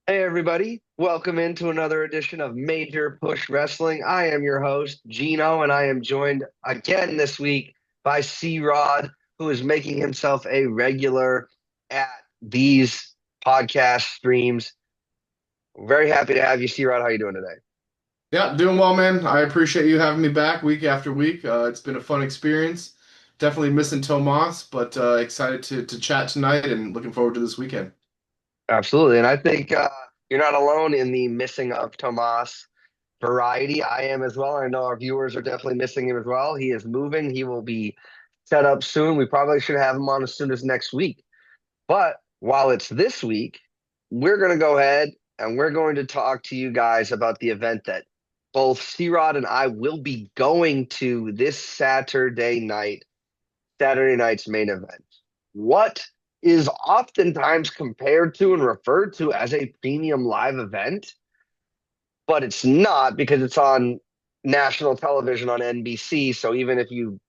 Hey everybody, welcome into another edition of Major Push Wrestling. I am your host, Gino, and I am joined again this week by C-Rod, who is making himself a regular at these podcast streams. Very happy to have you, C-Rod. How you doing today? Yeah, doing well, man. I appreciate you having me back week after week. It's been a fun experience. Definitely missing Tomas, but excited to chat tonight and looking forward to this weekend. Absolutely. And I think you're not alone in the missing of Tomas variety. I am as well. I know our viewers are definitely missing him as well. He is moving. He will be set up soon. We probably should have him on as soon as next week. But while it's this week, we're going to go ahead and we're going to talk to you guys about the event that both C-Rod and I will be going to this Saturday night's main event. What is oftentimes compared to and referred to as a premium live event, but it's not because it's on national television on NBC. So even if you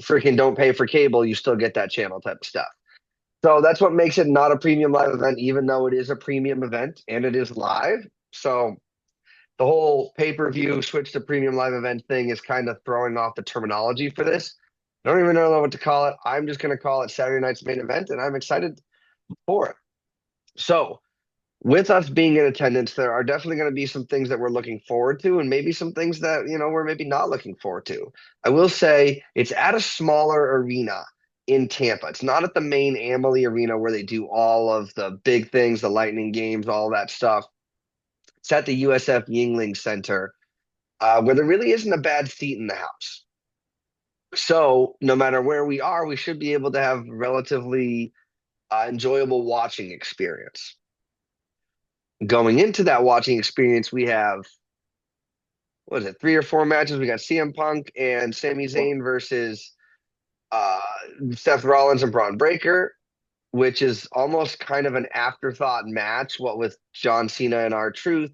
freaking don't pay for cable, you still get that channel type of stuff. So that's what makes it not a premium live event, even though it is a premium event and it is live. So the whole pay-per-view switch to premium live event thing is kind of throwing off the terminology for this. I don't even know what to call it. I'm just going to call it Saturday night's main event, and I'm excited for it. So with us being in attendance, there are definitely going to be some things that we're looking forward to, and maybe some things that, we're maybe not looking forward to. I will say it's at a smaller arena in Tampa. It's not at the main Amalie Arena where they do all of the big things, the Lightning games, all that stuff. It's at the USF Yingling Center, where there really isn't a bad seat in the house. So no matter where we are, we should be able to have relatively enjoyable watching experience. Going into that watching experience, we have what is it, three or four matches? We got CM Punk and Sami Zayn versus uh, Seth Rollins and Braun Breaker, which is almost kind of an afterthought match. What with John Cena and R-Truth,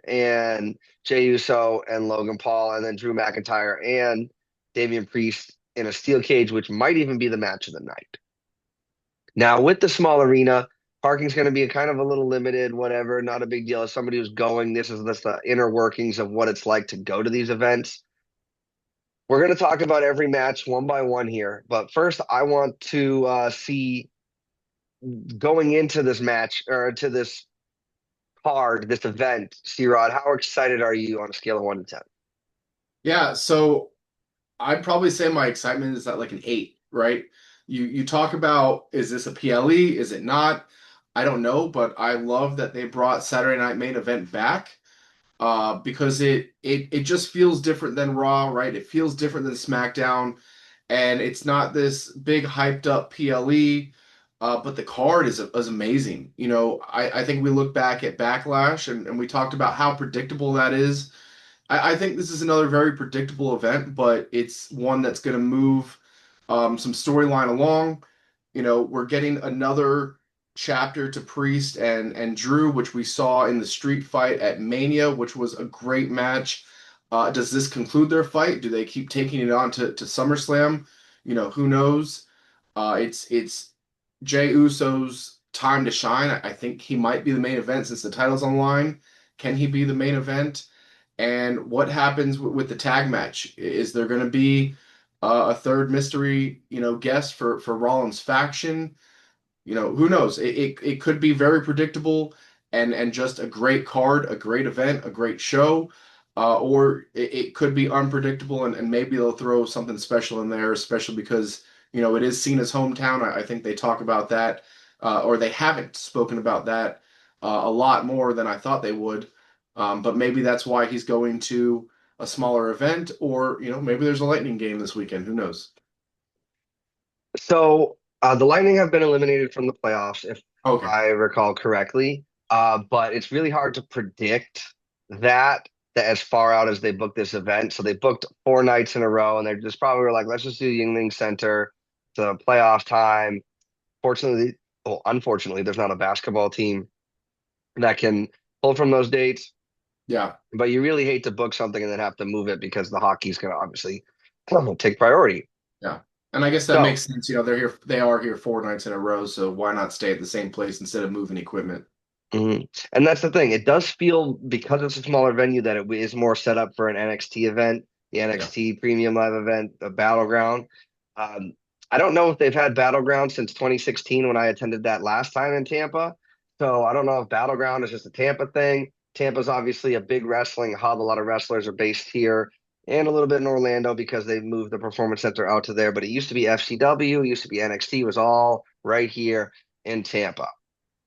and Jey Uso and Logan Paul, and then Drew McIntyre and Damian Priest in a steel cage, which might even be the match of the night. Now, with the small arena, parking's going to be a kind of a little limited, whatever, not a big deal. As somebody who's going, this is just the inner workings of what it's like to go to these events. We're going to talk about every match one by one here, but first, I want to see going into this match or to this card, this event, C-Rod, how excited are you on a scale of 1 to 10? Yeah, so I'd probably say my excitement is at like an 8, right? You talk about, is this a PLE? Is it not? I don't know, but I love that they brought Saturday Night Main Event back. Because it just feels different than Raw, right? It feels different than SmackDown, and it's not this big hyped up PLE. But the card is amazing. I think we look back at Backlash and we talked about how predictable that is. I think this is another very predictable event, but it's one that's going to move some storyline along. We're getting another chapter to Priest and Drew, which we saw in the street fight at Mania, which was a great match. Does this conclude their fight? Do they keep taking it on to SummerSlam? Who knows? It's Jey Uso's time to shine. I think he might be the main event since the title's on the line. Can he be the main event? And what happens with the tag match? Is there going to be a third mystery, guest for Rollins' faction? Who knows? It could be very predictable and just a great card, a great event, a great show, or it could be unpredictable and maybe they'll throw something special in there, especially because it is Cena's hometown. I think they talk about that, or they haven't spoken about that a lot more than I thought they would. But maybe that's why he's going to a smaller event, or maybe there's a Lightning game this weekend. Who knows? So the Lightning have been eliminated from the playoffs, if Okay. I recall correctly. But it's really hard to predict that, that as far out as they booked this event. So they booked 4 nights in a row, and they just probably were like, let's just do Yingling Center to playoff time. Fortunately, well, unfortunately, there's not a basketball team that can pull from those dates. Yeah. But you really hate to book something and then have to move it because the hockey's going to obviously take priority. Yeah. And I guess that So makes sense. They are here 4 nights in a row, so why not stay at the same place instead of moving equipment? Mhm. And that's the thing. It does feel, because it's a smaller venue, that it is more set up for an NXT event, the Yeah. NXT Premium Live event, the Battleground. Um, I don't know if they've had Battleground since 2016 when I attended that last time in Tampa. So I don't know if Battleground is just a Tampa thing. Tampa's obviously a big wrestling hub. A lot of wrestlers are based here and a little bit in Orlando because they've moved the Performance Center out to there. But it used to be FCW, it used to be NXT, it was all right here in Tampa.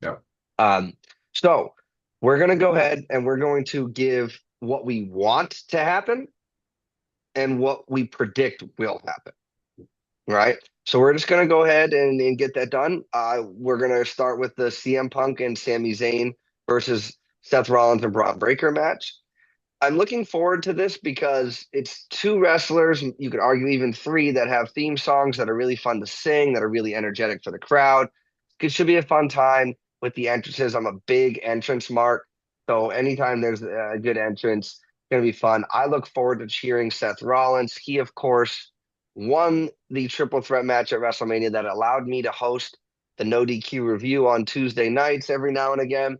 Yeah. Um, so we're going to go ahead and we're going to give what we want to happen and what we predict will happen. Right. So we're just going to go ahead and get that done. We're going to start with the CM Punk and Sami Zayn versus Seth Rollins and Braun Breaker match. I'm looking forward to this because it's two wrestlers, you could argue even three, that have theme songs that are really fun to sing, that are really energetic for the crowd. It should be a fun time with the entrances. I'm a big entrance mark. So anytime there's a good entrance, it's going to be fun. I look forward to cheering Seth Rollins. He, of course, won the triple threat match at WrestleMania that allowed me to host the No DQ review on Tuesday nights every now and again,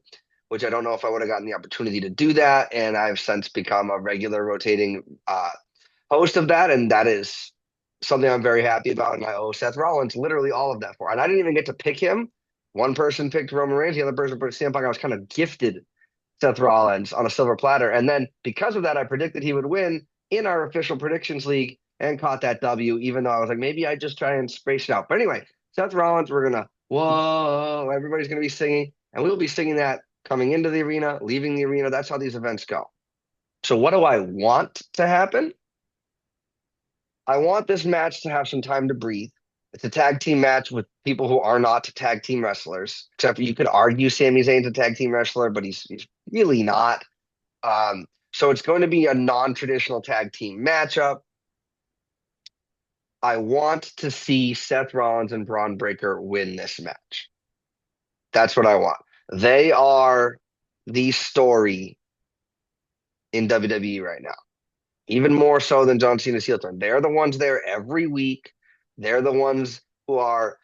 which I don't know if I would have gotten the opportunity to do that. And I've since become a regular rotating host of that. And that is something I'm very happy about. And I owe Seth Rollins literally all of that for. And I didn't even get to pick him. One person picked Roman Reigns, the other person picked CM Punk. I was kind of gifted Seth Rollins on a silver platter. And then because of that, I predicted he would win in our official predictions league and caught that W, even though I was like, maybe I just try and space it out. But anyway, Seth Rollins, we're going to, whoa, everybody's going to be singing. And we'll be singing that coming into the arena, leaving the arena. That's how these events go. So, what do I want to happen? I want this match to have some time to breathe. It's a tag team match with people who are not tag team wrestlers, except for you could argue Sami Zayn's a tag team wrestler, but he's really not. So it's going to be a non-traditional tag team matchup. I want to see Seth Rollins and Braun Breaker win this match. That's what I want. They are the story in WWE right now, even more so than John Cena's heel turn. They're the ones there every week. They're the ones who are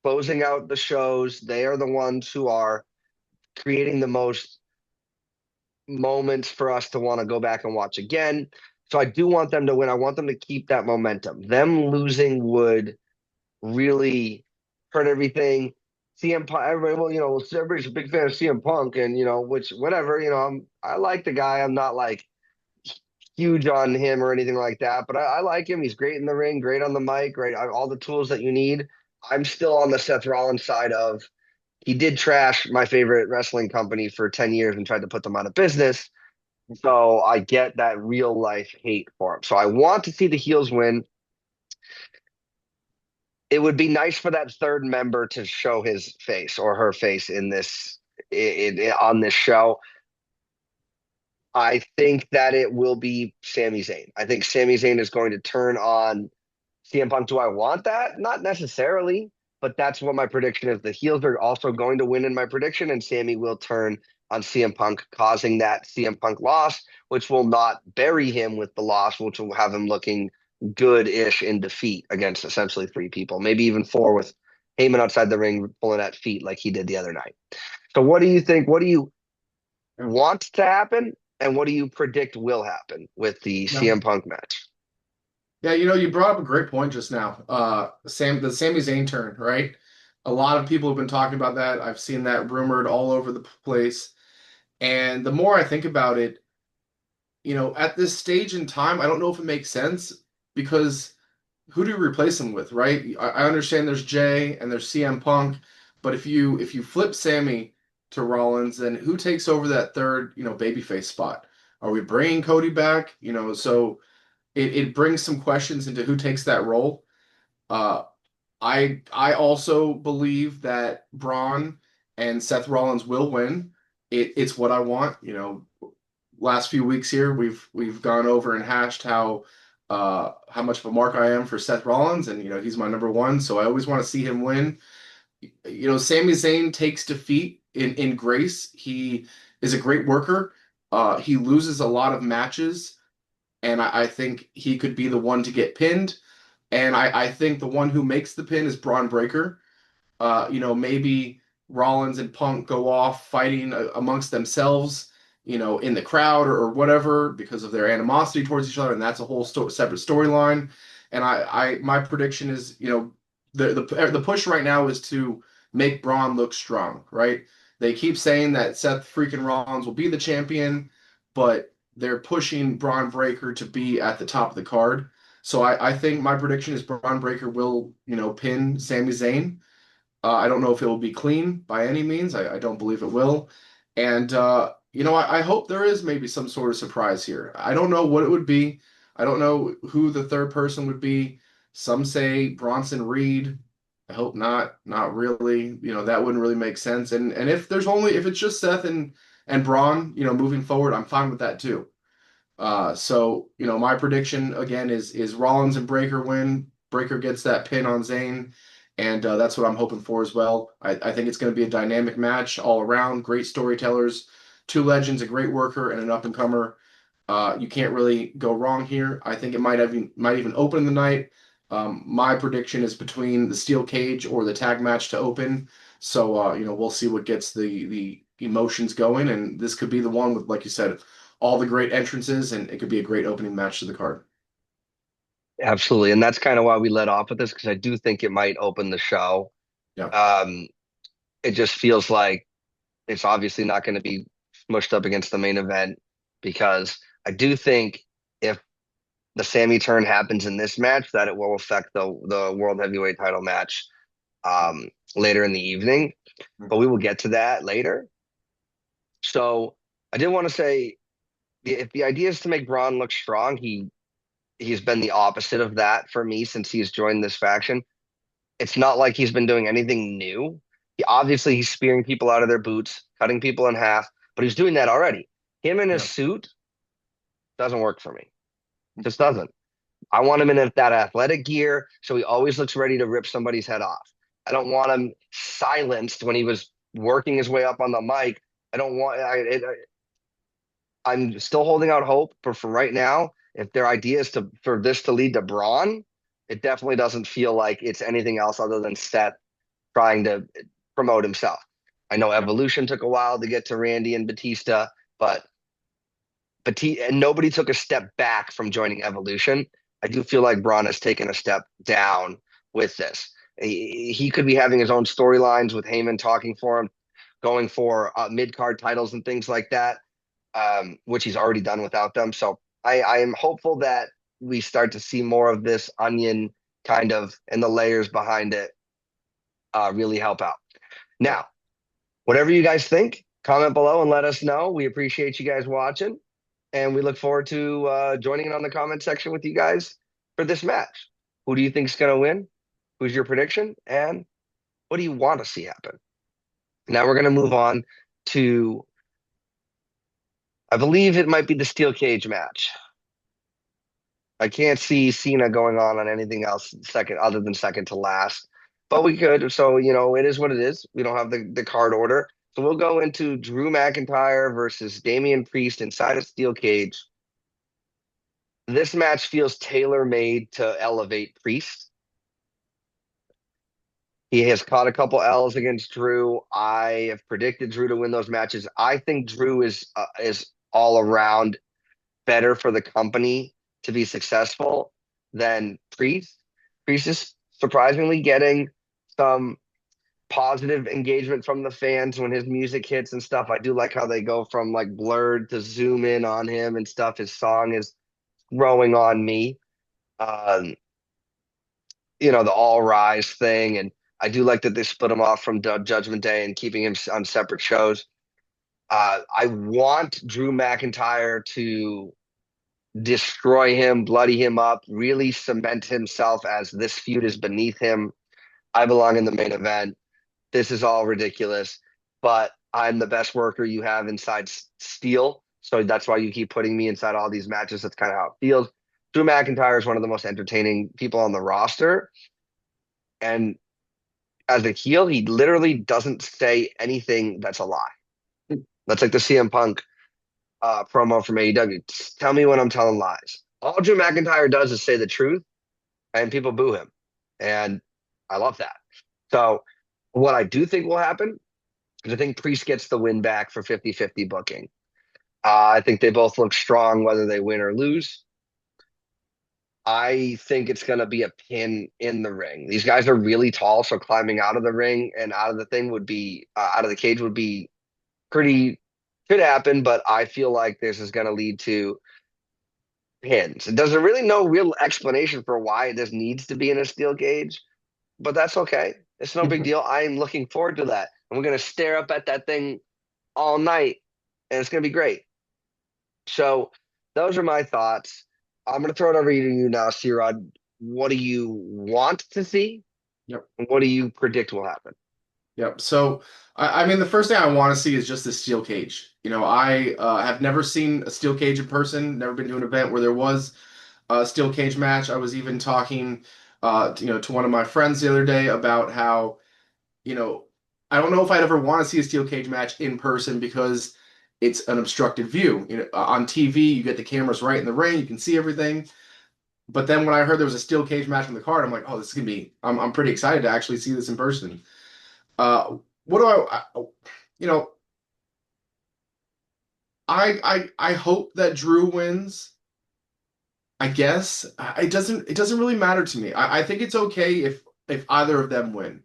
closing out the shows. They are the ones who are creating the most moments for us to want to go back and watch again. So I do want them to win. I want them to keep that momentum. Them losing would really hurt everything. CM Punk, everybody, well, everybody's a big fan of CM Punk, and which whatever, I like the guy. I'm not like huge on him or anything like that, but I like him. He's great in the ring, great on the mic, great all the tools that you need. I'm still on the Seth Rollins side of he did trash my favorite wrestling company for 10 years and tried to put them out of business. So I get that real life hate for him. So I want to see the heels win. It would be nice for that third member to show his face or her face in this on this show. I think that it will be Sami Zayn. I think Sami Zayn is going to turn on CM Punk. Do I want that? Not necessarily, but that's what my prediction is. The heels are also going to win in my prediction, and Sami will turn on CM Punk, causing that CM Punk loss, which will not bury him with the loss, which will have him looking good-ish in defeat against essentially three people, maybe even four with Heyman outside the ring pulling at feet like he did the other night. So what do you think? What do you want to happen, and what do you predict will happen with the No. CM Punk match? Yeah, you brought up a great point just now. The Sami Zayn turn, right? A lot of people have been talking about that. I've seen that rumored all over the place. And the more I think about it, at this stage in time, I don't know if it makes sense because who do you replace him with, right? I understand there's Jay and there's CM Punk, but if you flip Sammy to Rollins, then who takes over that third, babyface spot? Are we bringing Cody back? So it brings some questions into who takes that role. Uh, I also believe that Braun and Seth Rollins will win. It's what I want. Last few weeks here we've gone over and hashed how much of a mark I am for Seth Rollins, and he's my number one, so I always want to see him win. Sami Zayn takes defeat in grace. He is a great worker. He loses a lot of matches, and I think he could be the one to get pinned. And I think the one who makes the pin is Braun Breaker. Maybe. Rollins and Punk go off fighting amongst themselves, in the crowd or whatever because of their animosity towards each other, and that's a whole separate storyline. And my prediction is, the push right now is to make Braun look strong, right? They keep saying that Seth freaking Rollins will be the champion, but they're pushing Braun Breaker to be at the top of the card. So I think my prediction is Braun Breaker will, pin Sami Zayn. I don't know if it will be clean by any means. I don't believe it will. And, I hope there is maybe some sort of surprise here. I don't know what it would be. I don't know who the third person would be. Some say Bronson Reed. I hope not. Not really. That wouldn't really make sense. And if it's just Seth and Braun, moving forward, I'm fine with that too. So my prediction again is Rollins and Breaker win. Breaker gets that pin on Zayn, and that's what I'm hoping for as well. I think it's going to be a dynamic match all around. Great storytellers, two legends, a great worker, and an up and comer. You can't really go wrong here. I think it might even open the night. My prediction is between the steel cage or the tag match to open. So we'll see what gets the emotions going, and this could be the one with, like you said, all the great entrances, and it could be a great opening match to the card. Absolutely. And that's kind of why we let off with this, because I do think it might open the show. Yeah. Um, it just feels like it's obviously not going to be smushed up against the main event, because I do think if the Sammy turn happens in this match, that it will affect the world heavyweight title match later in the evening. But we will get to that later. So I did want to say, if the idea is to make Braun look strong, he's been the opposite of that for me since he's joined this faction. It's not like he's been doing anything new. He's spearing people out of their boots, cutting people in half, but he's doing that already. Him in his Yeah. suit doesn't work for me. Just doesn't. I want him in that athletic gear so he always looks ready to rip somebody's head off. I don't want him silenced when he was working his way up on the mic. I don't want. I'm still holding out hope, but for right now, if their idea is for this to lead to Braun, it definitely doesn't feel like it's anything else other than Seth trying to promote himself. I know Yeah. Evolution took a while to get to Randy and Batista, but and nobody took a step back from joining Evolution. I do feel like Braun has taken a step down with this. He could be having his own storylines with Heyman talking for him, going for mid card titles and things like that, which he's already done without them. So I am hopeful that we start to see more of this onion kind of and the layers behind it really help out. Yeah. Now, whatever you guys think, comment below and let us know. We appreciate you guys watching, and we look forward to joining in on the comment section with you guys for this match. Who do you think is going to win? Who's your prediction? And what do you want to see happen? Now we're going to move on to, I believe it might be the steel cage match. I can't see Cena going on anything else second other than second to last, but we could. So, it is what it is. We don't have the card order. So we'll go into Drew McIntyre versus Damian Priest inside a steel cage. This match feels tailor-made to elevate Priest. He has caught a couple L's against Drew. I have predicted Drew to win those matches. I think Drew is all around better for the company to be successful than Priest. Priest is surprisingly getting some positive engagement from the fans when his music hits and stuff. I do like how they go from like blurred to zoom in on him and stuff. His song is growing on me. Um, the All Rise thing, and I do like that they split him off from Judgment Day and keeping him on separate shows. I want Drew McIntyre to destroy him, bloody him up, really cement himself as this feud is beneath him. I belong in the main event. This is all ridiculous, but I'm the best worker you have inside Steel. So that's why you keep putting me inside all these matches. That's kind of how it feels. Drew McIntyre is one of the most entertaining people on the roster. And as a heel, he literally doesn't say anything that's a lie. That's like the CM Punk promo from AEW. Tell me when I'm telling lies. All Drew McIntyre does is say the truth, and people boo him. And I love that. So, what I do think will happen because I think Priest gets the win back for 50-50 booking. I think they both look strong whether they win or lose. I think it's going to be a pin in the ring. These guys are really tall, so climbing out of the ring and out of the thing would be out of the cage would be pretty could happen, but I feel like this is going to lead to pins. It doesn't really no real explanation for why this needs to be in a steel cage, but that's okay. It's no big deal. I am looking forward to that. And we're going to stare up at that thing all night, and it's going to be great. So those are my thoughts. I'm going to throw it over to you now, C-Rod. What do you want to see? Yep. And what do you predict will happen? Yep. So, I mean, the first thing I want to see is just the steel cage. I have never seen a steel cage in person, never been to an event where there was a steel cage match. I was even talking, to one of my friends the other day about how, you know, I don't know if I'd ever want to see a steel cage match in person because it's an obstructed view. On TV, you get the cameras right in the ring, you can see everything. But then when I heard there was a steel cage match on the card, I'm like, oh, this is gonna be. I'm pretty excited to actually see this in person. What do you know, I hope that Drew wins. I guess it doesn't really matter to me. I think it's okay if either of them win.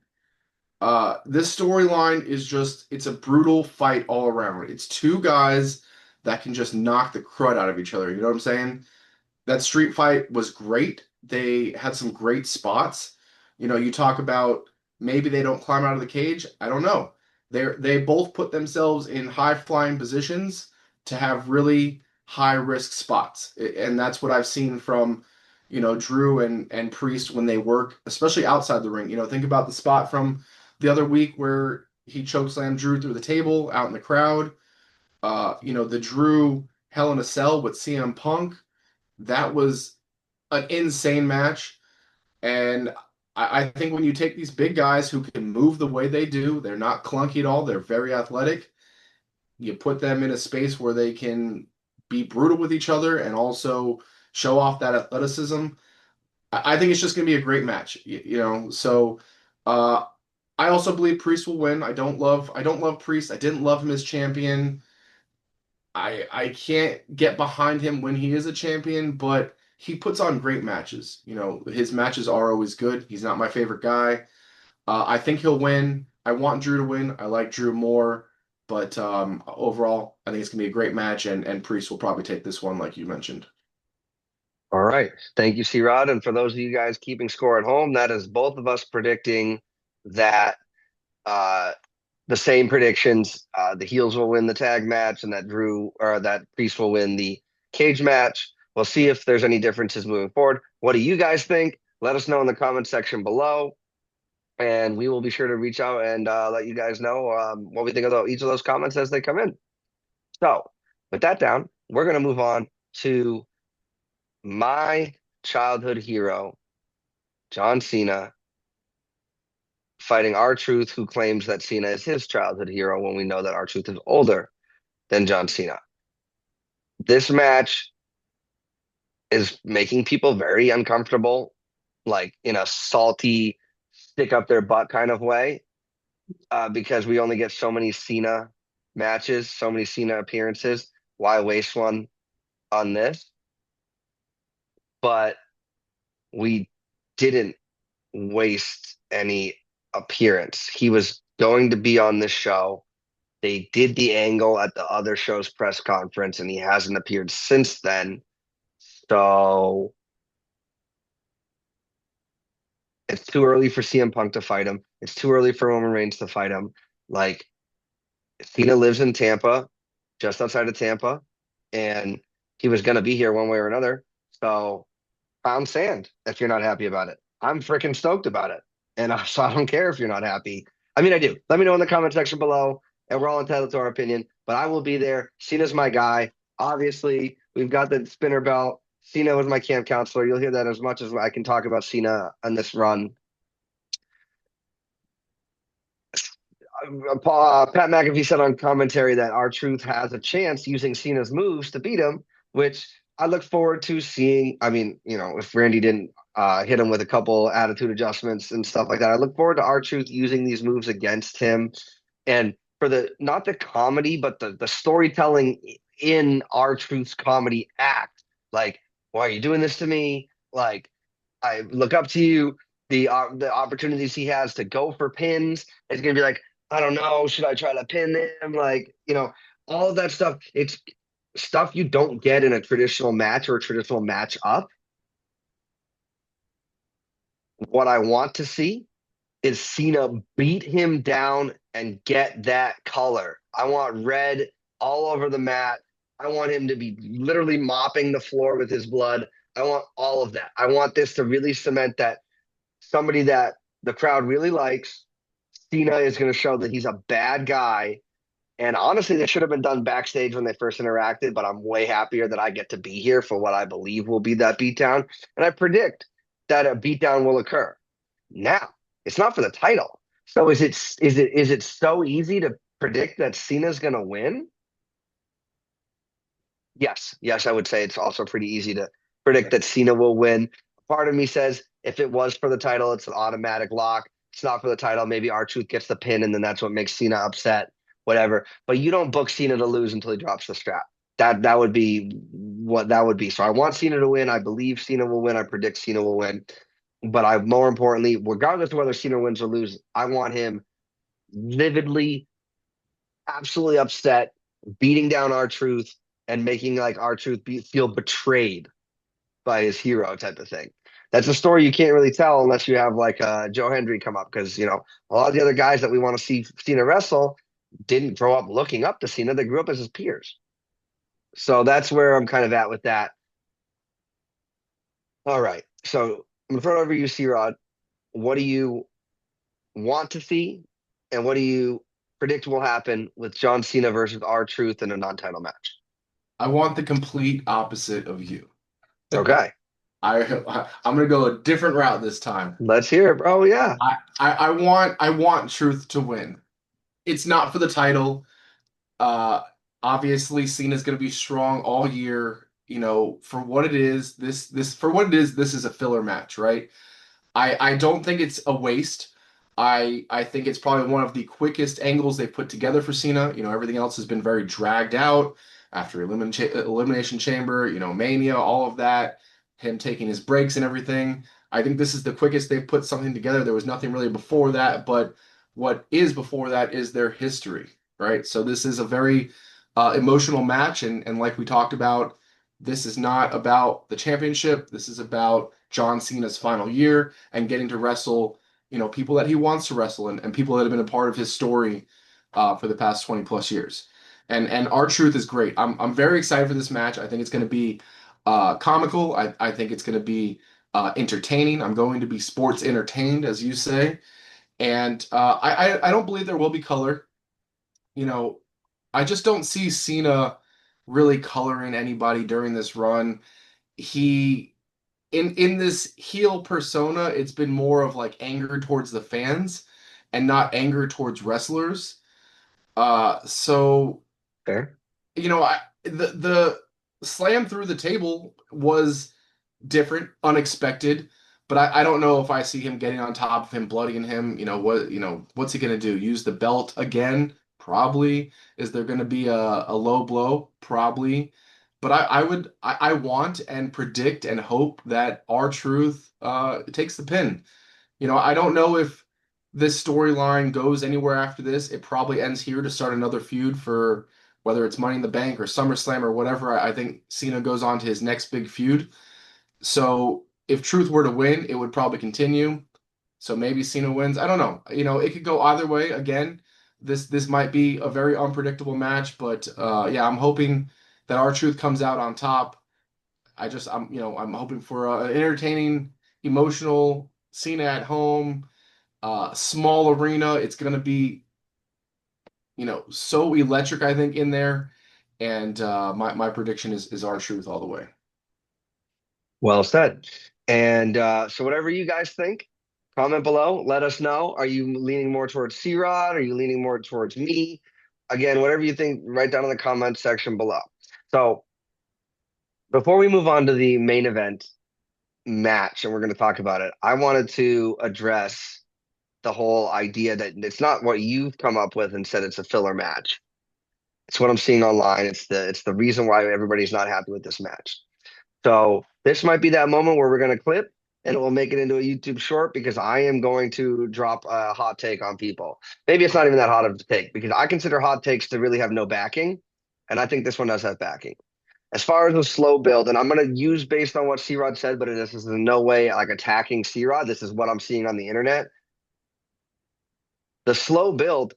This storyline is just it's a brutal fight all around. It's two guys that can just knock the crud out of each other. You know what I'm saying? That street fight was great. They had some great spots. You talk about maybe they don't climb out of the cage. I don't know. They both put themselves in high flying positions to have really high risk spots. And that's what I've seen from, Drew and Priest when they work, especially outside the ring. Think about the spot from the other week where he chokeslammed Drew through the table out in the crowd. The Drew Hell in a Cell with CM Punk, that was an insane match. And I think when you take these big guys who can move the way they do, they're not clunky at all, they're very athletic. You put them in a space where they can be brutal with each other and also show off that athleticism. I think it's just going to be a great match, So uh, I also believe Priest will win. I don't love Priest. I didn't love him as champion. I can't get behind him when he is a champion, but he puts on great matches. His matches are always good. He's not my favorite guy. I think he'll win. I want Drew to win. I like Drew more, but overall, I think it's gonna be a great match, and Priest will probably take this one, like you mentioned. All right. Thank you, C-Rod. And for those of you guys keeping score at home, that is both of us predicting that uh, the same predictions. The heels will win the tag match, and that Drew or that Priest will win the cage match. We'll see if there's any differences moving forward. What do you guys think? Let us know in the comment section below, and we will be sure to reach out and let you guys know what we think about each of those comments as they come in. So, with that down, we're going to move on to my childhood hero, John Cena, fighting R-Truth, who claims that Cena is his childhood hero when we know that R-Truth is older than John Cena. This match is making people very uncomfortable, like in a salty, stick up their butt kind of way, because we only get so many Cena matches, so many Cena appearances. Why waste one on this? But we didn't waste any appearance. He was going to be on this show. They did the angle at the other show's press conference, and he hasn't appeared since then. So it's too early for CM Punk to fight him. It's too early for Roman Reigns to fight him. Like, Cena lives in Tampa, just outside of Tampa, and he was going to be here one way or another. So pound sand if you're not happy about it. I'm freaking stoked about it. And so I don't care if you're not happy. I mean, I do. Let me know in the comment section below, and we're all entitled to our opinion. But I will be there. Cena's my guy. Obviously, we've got the spinner belt. Cena was my camp counselor. You'll hear that as much as I can talk about Cena on this run. Pat McAfee said on commentary that R-Truth has a chance using Cena's moves to beat him, which I look forward to seeing. I mean, if Randy didn't hit him with a couple attitude adjustments and stuff like that, I look forward to R-Truth using these moves against him. And for the not the comedy, but the storytelling in our Truth's comedy act. Like, why are you doing this to me? Like, I look up to you. The opportunities he has to go for pins, it's gonna be like, I don't know, should I try to pin him? Like, all of that stuff. It's stuff you don't get in a traditional match or a traditional match up. What I want to see is Cena beat him down and get that color. I want red all over the mat. I want him to be literally mopping the floor with his blood. I want all of that. I want this to really cement that somebody that the crowd really likes. Cena is going to show that he's a bad guy. And honestly, this should have been done backstage when they first interacted, but I'm way happier that I get to be here for what I believe will be that beatdown. And I predict that a beatdown will occur. Now, it's not for the title. So is it so easy to predict that Cena's going to win? Yes. Yes, I would say it's also pretty easy to predict that Cena will win. Part of me says if it was for the title, it's an automatic lock. It's not for the title. Maybe R-Truth gets the pin, and then that's what makes Cena upset, whatever. But you don't book Cena to lose until he drops the strap. That would be what that would be. So I want Cena to win. I believe Cena will win. I predict Cena will win. But more importantly, regardless of whether Cena wins or loses, I want him vividly, absolutely upset, beating down R-Truth and making like R-Truth feel betrayed by his hero type of thing. That's a story you can't really tell unless you have like Joe Hendry come up because a lot of the other guys that we want to see Cena wrestle didn't grow up looking up to Cena; they grew up as his peers. So that's where I'm kind of at with that. All right, so I'm gonna throw it over to you, C-Rod. What do you want to see, and what do you predict will happen with John Cena versus R-Truth in a non-title match? I want the complete opposite of you. Okay, I'm gonna go a different route this time. let's hear it, bro. Yeah, I want Truth to win. It's not for the title. Uh, Obviously, Cena's going to be strong all year. For what it is, this is a filler match, right? I don't think it's a waste. I think it's probably one of the quickest angles they've put together for Cena. Everything else has been very dragged out after Elimination Chamber, Mania, all of that, him taking his breaks and everything. I think this is the quickest they've put something together. There was nothing really before that, but what is before that is their history, right? So this is a very emotional match, and like we talked about, this is not about the championship. This is about John Cena's final year and getting to wrestle, people that he wants to wrestle and people that have been a part of his story for the past 20 plus years. And R-Truth is great. I'm very excited for this match. I think it's going to be comical. I think it's going to be entertaining. I'm going to be sports entertained, as you say. And I don't believe there will be color. You know, I just don't see Cena really coloring anybody during this run. He in this heel persona, it's been more of like anger towards the fans and not anger towards wrestlers. So fair. the slam through the table was different, unexpected, but I don't know if I see him getting on top of him, bloodying him. What's he gonna do? Use the belt again? Probably. Is there gonna be a low blow? Probably. But I want and predict and hope that R-Truth takes the pin. I don't know if this storyline goes anywhere after this. It probably ends here to start another feud for whether it's Money in the Bank or SummerSlam or whatever. I think Cena goes on to his next big feud. So if Truth were to win, it would probably continue. So maybe Cena wins. I don't know. It could go either way. Again, this might be a very unpredictable match, but yeah, I'm hoping that R-Truth comes out on top. I'm hoping for an entertaining, emotional Cena at home, small arena. It's gonna be, so electric, I think, in there. And my prediction is R-Truth all the way. Well said. And so, whatever you guys think, comment below. Let us know. Are you leaning more towards C-Rod? Are you leaning more towards me? Again, whatever you think, write down in the comment section below. So, before we move on to the main event match, and we're going to talk about it, I wanted to address the whole idea that it's not what you've come up with and said it's a filler match. It's what I'm seeing online. It's the reason why everybody's not happy with this match. So this might be that moment where we're going to clip and we'll make it into a YouTube short because I am going to drop a hot take on people. Maybe it's not even that hot of a take because I consider hot takes to really have no backing. And I think this one does have backing. As far as the slow build, and I'm going to use based on what C-Rod said, but this is in no way like attacking C-Rod. This is what I'm seeing on the internet. The slow build,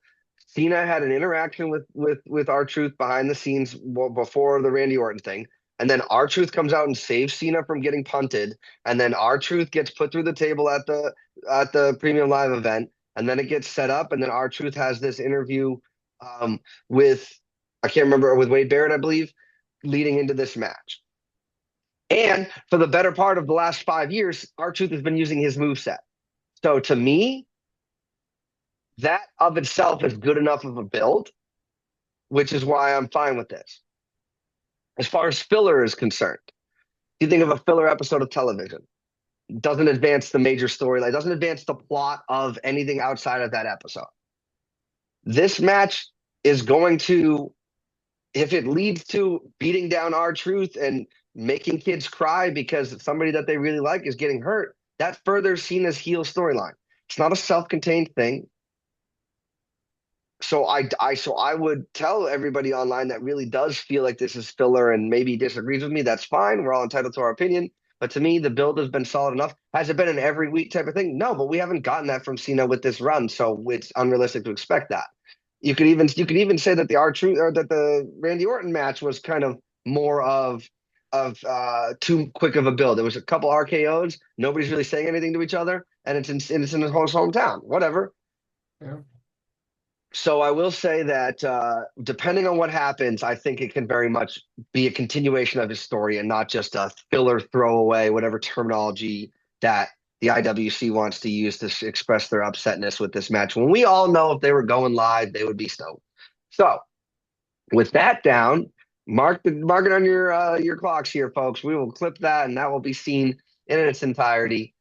Cena had an interaction with R-Truth behind the scenes before the Randy Orton thing. And then R-Truth comes out and saves Cena from getting punted. And then R-Truth gets put through the table at the Premium Live event. And then it gets set up. And then R-Truth has this interview with, I can't remember, with Wade Barrett, I believe, leading into this match. And for the better part of the last 5 years, R-Truth has been using his moveset. So to me, that of itself is good enough of a build, which is why I'm fine with this. As far as filler is concerned, you think of a filler episode of television, doesn't advance the major storyline, doesn't advance the plot of anything outside of that episode. This match is going to, if it leads to beating down R-Truth and making kids cry because somebody that they really like is getting hurt, that furthers Cena's heel storyline. It's not a self-contained thing. So I would tell everybody online that really does feel like this is filler and maybe disagrees with me. That's fine. We're all entitled to our opinion. But to me, the build has been solid enough. Has it been an every week type of thing? No, but we haven't gotten that from Cena with this run, so it's unrealistic to expect that. You could even say that the R-Truth or that the Randy Orton match was kind of more of too quick of a build. It was a couple RKOs. Nobody's really saying anything to each other, and it's in his hometown. Whatever. Yeah. So I will say that depending on what happens, I think it can very much be a continuation of his story and not just a filler throwaway, whatever terminology that the IWC wants to use to express their upsetness with this match. When we all know if they were going live, they would be stoked. So with that down, mark it on your clocks here, folks. We will clip that, and that will be seen in its entirety.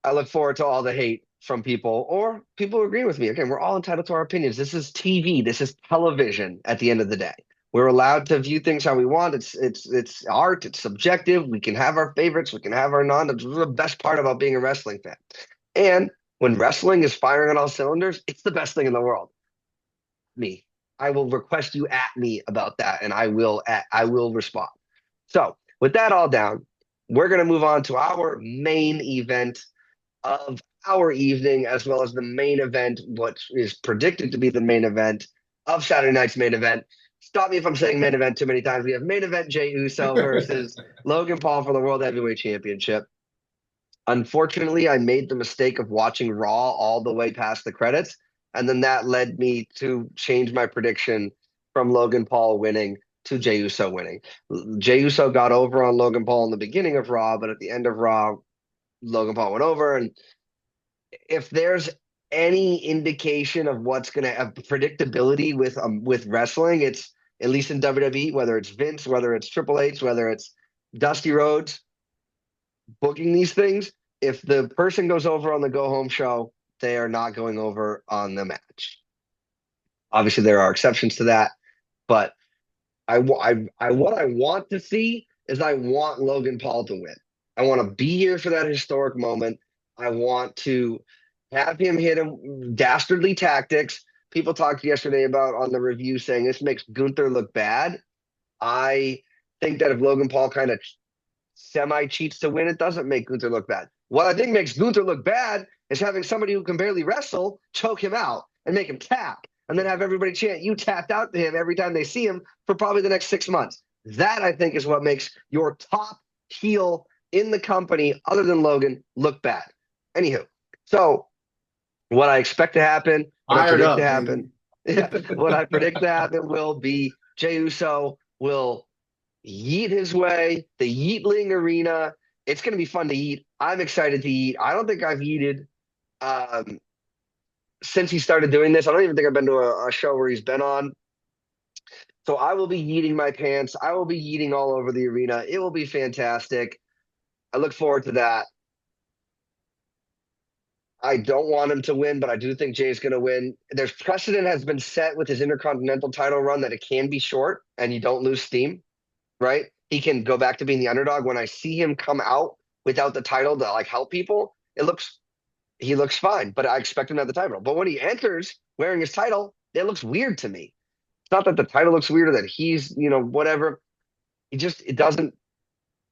I look forward to all the hate from people or people who agree with me. Again, we're all entitled to our opinions. This is TV. This is television at the end of the day. We're allowed to view things how we want. It's art. It's subjective. We can have our favorites. We can have our non. That's the best part about being a wrestling fan. And when wrestling is firing on all cylinders, it's the best thing in the world. Me. I will request you at me about that, and I will respond. So with that all down, we're gonna move on to our main event of our evening, as well as the main event, what is predicted to be the main event of Saturday night's main event. Stop me if I'm saying main event too many times. We have main event Jey Uso versus Logan Paul for the World Heavyweight Championship. Unfortunately, I made the mistake of watching Raw all the way past the credits, and then that led me to change my prediction from Logan Paul winning to Jey Uso winning. Jey Uso got over on Logan Paul in the beginning of Raw, but at the end of Raw, Logan Paul went over. And if there's any indication of what's going to have predictability with wrestling, it's at least in WWE, whether it's Vince, whether it's Triple H, whether it's Dusty Rhodes booking these things. If the person goes over on the go home show, they are not going over on the match. Obviously, there are exceptions to that, but what I want to see is I want Logan Paul to win. I want to be here for that historic moment. I want to have him hit him dastardly tactics. People talked yesterday about on the review saying this makes Gunther look bad. I think that if Logan Paul kind of semi cheats to win, it doesn't make Gunther look bad. What I think makes Gunther look bad is having somebody who can barely wrestle choke him out and make him tap, and then have everybody chant "You tapped out" to him every time they see him for probably the next 6 months. That I think is what makes your top heel in the company, other than Logan, look bad. Anywho, so what I expect to happen, what I Fired predict to up, baby. happen, what I predict to happen will be Jey Uso will yeet his way, the Yeetling Arena. It's going to be fun to eat. I'm excited to eat. I don't think I've yeeted um, since he started doing this. I don't even think I've been to a show where he's been on. So I will be yeeting my pants. I will be yeeting all over the arena. It will be fantastic. I look forward to that. I don't want him to win, but I do think Jay's going to win. There's precedent has been set with his Intercontinental title run that it can be short and you don't lose steam, right? He can go back to being the underdog. When I see him come out without the title to like help people, he looks fine, but I expect him to have the title. But when he enters wearing his title, it looks weird to me. It's not that the title looks weird or that he's, whatever. It doesn't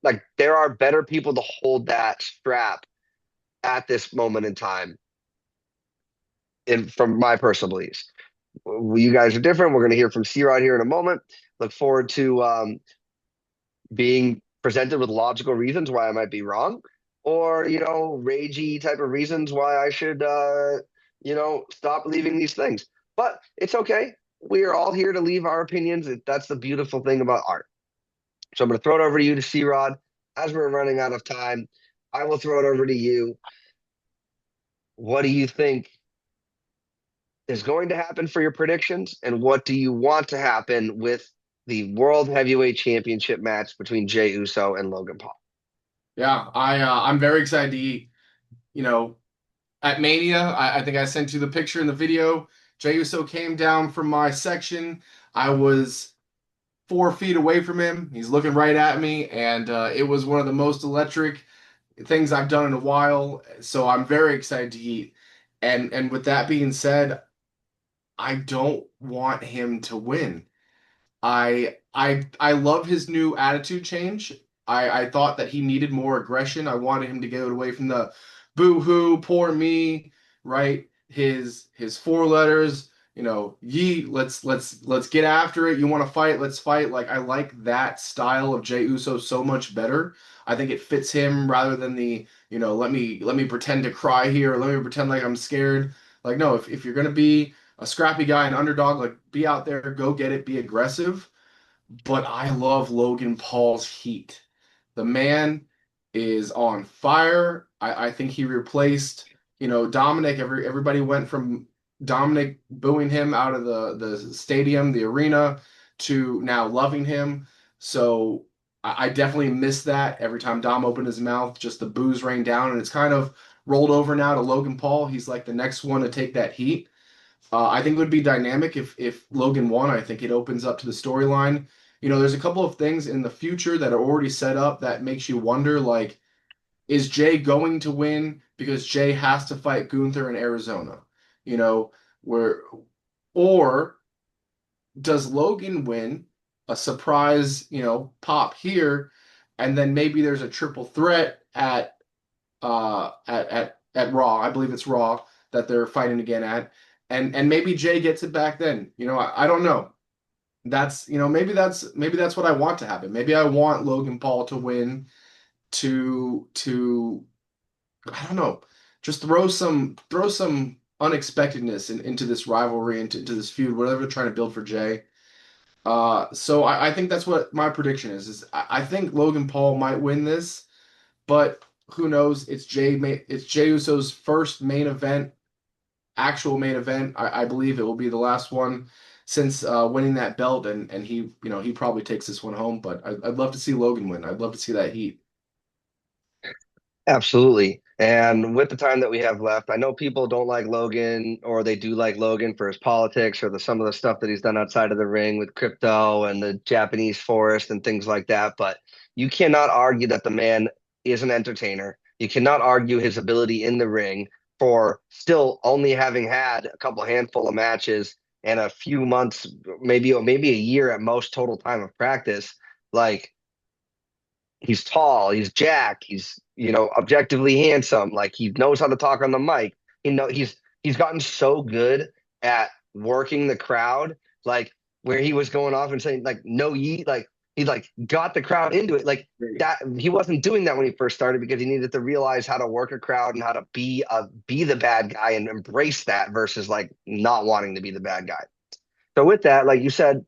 like there are better people to hold that strap at this moment in time from my personal beliefs. You guys are different. We're going to hear from C-Rod here in a moment. Look forward to being presented with logical reasons why I might be wrong, or ragey type of reasons why I should stop believing these things. But it's okay. We are all here to leave our opinions. That's the beautiful thing about art. So I'm going to throw it over to you to C-Rod. As we're running out of time, I will throw it over to you. What do you think is going to happen for your predictions, and what do you want to happen with the World Heavyweight Championship match between Jey Uso and Logan Paul? Yeah, I'm very excited to eat. You know, at Mania, I think I sent you the picture in the video. Jey Uso came down from my section. I was 4 feet away from him. He's looking right at me, and it was one of the most electric things I've done in a while. So I'm very excited to eat. And with that being said, I don't want him to win. I love his new attitude change. I thought that he needed more aggression. I wanted him to get away from the boo hoo, poor me, right? His four letters, ye, let's get after it. You want to fight, let's fight. Like I like that style of Jey Uso so much better. I think it fits him rather than the, let me pretend to cry here, or let me pretend like I'm scared. Like no, if you're gonna be a scrappy guy, an underdog, like be out there, go get it, be aggressive. But I love Logan Paul's heat. The man is on fire. I think he replaced, Dominic. Everybody went from Dominic booing him out of the stadium, the arena, to now loving him. So I definitely miss that. Every time Dom opened his mouth, just the boos rained down, and it's kind of rolled over now to Logan Paul. He's like the next one to take that heat. I think it would be dynamic if Logan won. I think it opens up to the storyline. There's a couple of things in the future that are already set up that makes you wonder, like, is Jay going to win because Jay has to fight Gunther in Arizona? You know, where or does Logan win a surprise, pop here, and then maybe there's a triple threat at Raw. I believe it's Raw that they're fighting again at. And maybe Jay gets it back then. I don't know. Maybe that's what I want to happen. Maybe I want Logan Paul to win to I don't know, just throw some unexpectedness into this rivalry, into this feud, whatever they're trying to build for Jay. So I think that's what my prediction is I think Logan Paul might win this, but who knows? It's Jey Uso's first main event, actual main event. I believe it will be the last one since winning that belt, and he probably takes this one home. But I'd love to see Logan win. I'd love to see that heat. Absolutely. And with the time that we have left, I know people don't like Logan, or they do like Logan for his politics or some of the stuff that he's done outside of the ring with crypto and the Japanese forest and things like that. But you cannot argue that the man is an entertainer. You cannot argue his ability in the ring for still only having had a couple handful of matches and a few months, maybe a year at most total time of practice. Like he's tall, he's jacked, he's objectively handsome. Like he knows how to talk on the mic. He's gotten so good at working the crowd, like where he was going off and saying like no yeet, like he like got the crowd into it. Like that he wasn't doing that when he first started because he needed to realize how to work a crowd and how to be the bad guy and embrace that versus like not wanting to be the bad guy. So with that, like you said,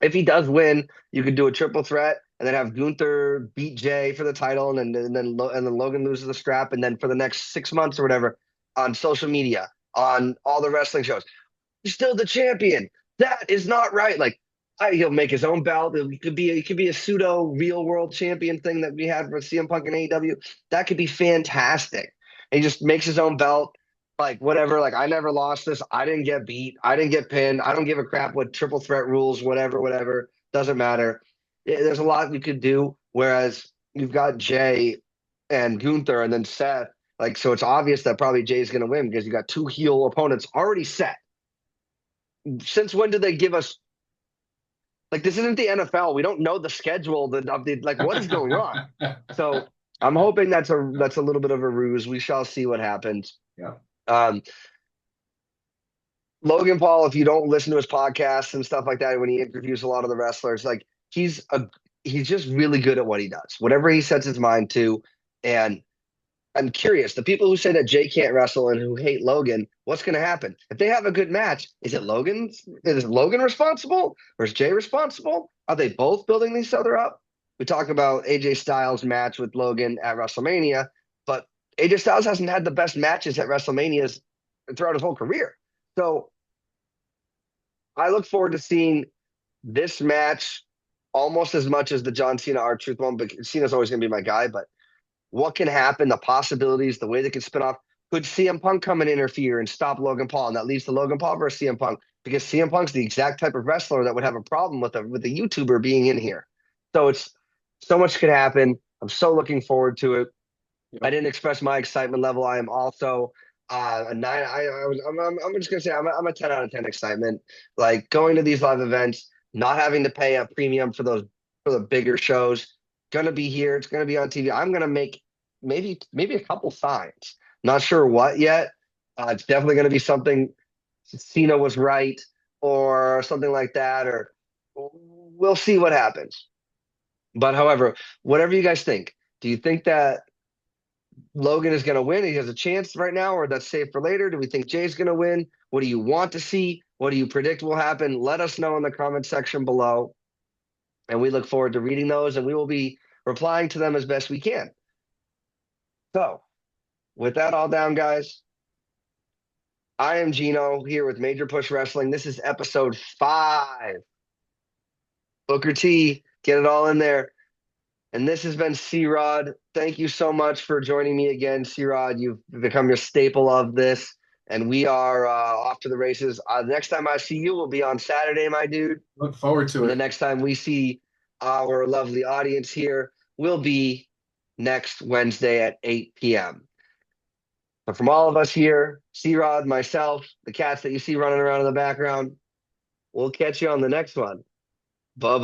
if he does win, you could do a triple threat and then have Gunther beat Jay for the title, and then Logan loses the strap, and then for the next 6 months or whatever on social media, on all the wrestling shows, he's still the champion. That is not right. Like he'll make his own belt. It could be a pseudo real world champion thing that we had for CM Punk and AEW. That could be fantastic. And he just makes his own belt. Like, whatever. Like, I never lost this. I didn't get beat. I didn't get pinned. I don't give a crap what triple threat rules, whatever, whatever. Doesn't matter. There's a lot you could do. Whereas you've got Jay and Gunther and then Seth. Like, so it's obvious that probably Jay's going to win because you got two heel opponents already set. Since when did they give us like this isn't the NFL. We don't know the schedule of the like what is going on. So I'm hoping that's a little bit of a ruse. We shall see what happens. Yeah. Um, Logan Paul, if you don't listen to his podcasts and stuff like that, when he interviews a lot of the wrestlers, like he's just really good at what he does, whatever he sets his mind to. And I'm curious, the people who say that Jay can't wrestle and who hate Logan, what's going to happen if they have a good match? Is Logan responsible or is Jay responsible? Are they both building each other up? We talk about AJ Styles' match with Logan at WrestleMania, but AJ Styles hasn't had the best matches at WrestleManias throughout his whole career. So I look forward to seeing this match almost as much as the John Cena R-Truth one, but Cena's always going to be my guy. But what can happen, the possibilities, the way they can spin off. Could CM Punk come and interfere and stop Logan Paul? And that leads to Logan Paul versus CM Punk because CM Punk's the exact type of wrestler that would have a problem with a YouTuber being in here. So it's so much could happen. I'm so looking forward to it. I didn't express my excitement level. I am also a nine. I'm just gonna say I'm a 10 out of 10 excitement. Like going to these live events, not having to pay a premium for the bigger shows. Gonna be here. It's gonna be on TV. I'm gonna make maybe a couple signs. Not sure what yet. It's definitely gonna be something. Cena was right, or something like that, or we'll see what happens. But however, whatever you guys think, do you think that Logan is going to win? He has a chance right now, or that's safe for later. Do we think Jay's going to win? What do you want to see? What do you predict will happen? Let us know in the comment section below. And we look forward to reading those and we will be replying to them as best we can. So, with that all down, guys, I am Gino here with Major Push Wrestling. This is episode 5. Booker T, get it all in there. And this has been C-Rod. Thank you so much for joining me again, C-Rod. You've become your staple of this, and we are off to the races. Next time I see you will be on Saturday, my dude. Look forward to And it. the next time we see our lovely audience here will be next Wednesday at 8 p.m. So from all of us here, C-Rod, myself, the cats that you see running around in the background, we'll catch you on the next one. Bye-bye.